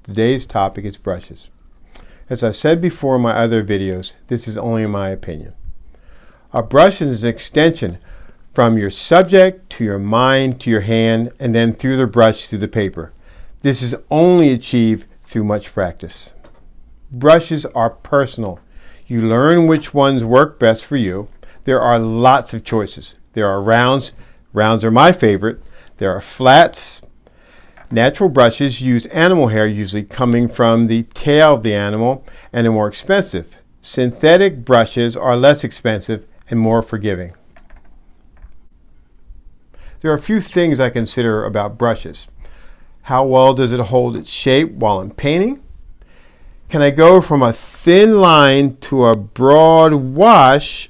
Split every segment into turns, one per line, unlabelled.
Today's topic is brushes. As I said before in my other videos, this is only my opinion. A brush is an extension from your subject to your mind to your hand and then through the brush to the paper. This is only achieved through much practice. Brushes are personal. You learn which ones work best for you. There are lots of choices. There are rounds. Rounds are my favorite. There are flats. Natural brushes use animal hair, usually coming from the tail of the animal, and are more expensive. Synthetic brushes are less expensive and more forgiving. There are a few things I consider about brushes. How well does it hold its shape while I'm painting? Can I go from a thin line to a broad wash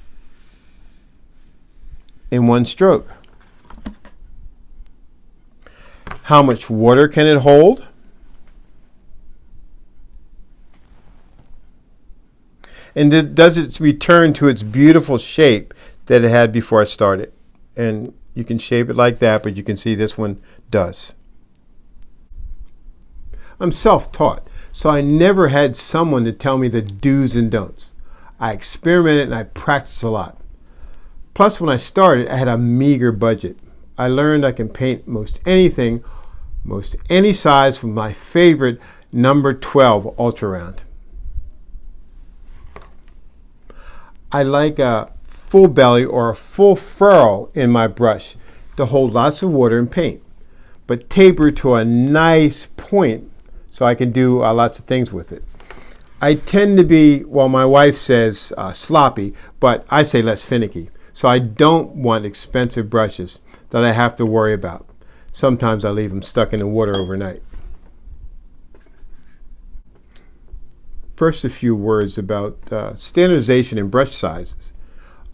in one stroke? How much water can it hold? And does it return to its beautiful shape that it had before I started? And you can shape it like that, but you can see this one does. I'm self-taught, so I never had someone to tell me the do's and don'ts. I experimented and I practiced a lot. Plus, when I started, I had a meager budget. I learned I can paint most anything, most any size, from my favorite number 12 Ultra Round. I like a full belly or a full furrow in my brush to hold lots of water and paint, but taper to a nice point so I can do lots of things with it. I tend to be, well, my wife says sloppy, but I say less finicky. So I don't want expensive brushes that I have to worry about. Sometimes I leave them stuck in the water overnight. First, a few words about standardization in brush sizes.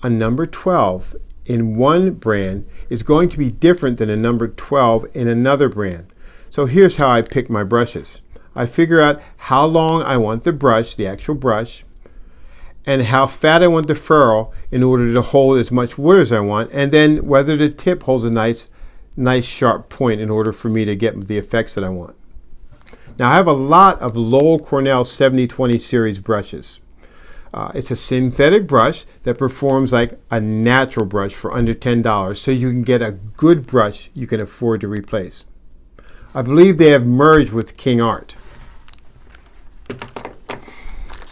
A number 12 in one brand is going to be different than a number 12 in another brand. So here's how I pick my brushes. I figure out how long I want the brush, the actual brush, and how fat I want the furrow in order to hold as much wood as I want, and then whether the tip holds a nice sharp point in order for me to get the effects that I want. Now I have a lot of Lowell Cornell 7020 series brushes. It's a synthetic brush that performs like a natural brush for under $10, so you can get a good brush you can afford to replace. I believe they have merged with King Art.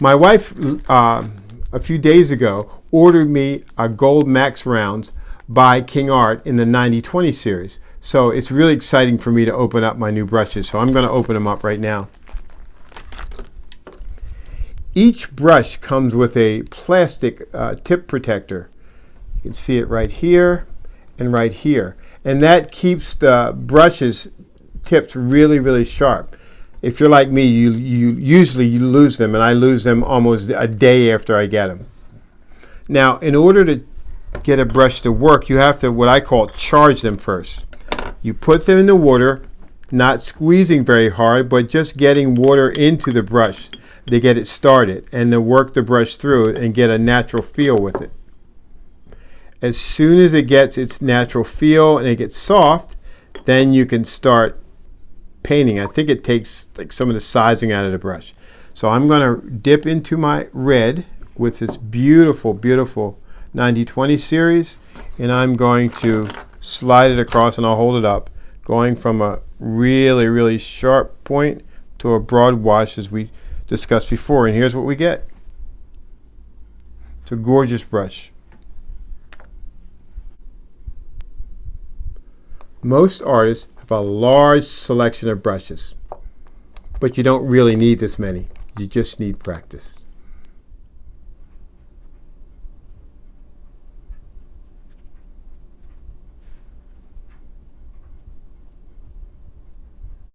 My wife, a few days ago, ordered me a Gold Max rounds by King Art in the 9020 series. So it's really exciting for me to open up my new brushes. So I'm going to open them up right now. Each brush comes with a plastic tip protector. You can see it right here and right here. And that keeps the brushes tips really, really sharp. If you're like me, you usually lose them, and I lose them almost a day after I get them. Now, in order to get a brush to work, you have to, what I call, charge them first. You put them in the water, not squeezing very hard, but just getting water into the brush to get it started, and then work the brush through and get a natural feel with it. As soon as it gets its natural feel and it gets soft, then you can start painting. I think it takes like some of the sizing out of the brush. So I'm going to dip into my red with this beautiful, beautiful 9020 series, and I'm going to slide it across, and I'll hold it up, going from a really, really sharp point to a broad wash as we discussed before. And here's what we get. It's a gorgeous brush. Most artists have a large selection of brushes, but you don't really need this many. You just need practice.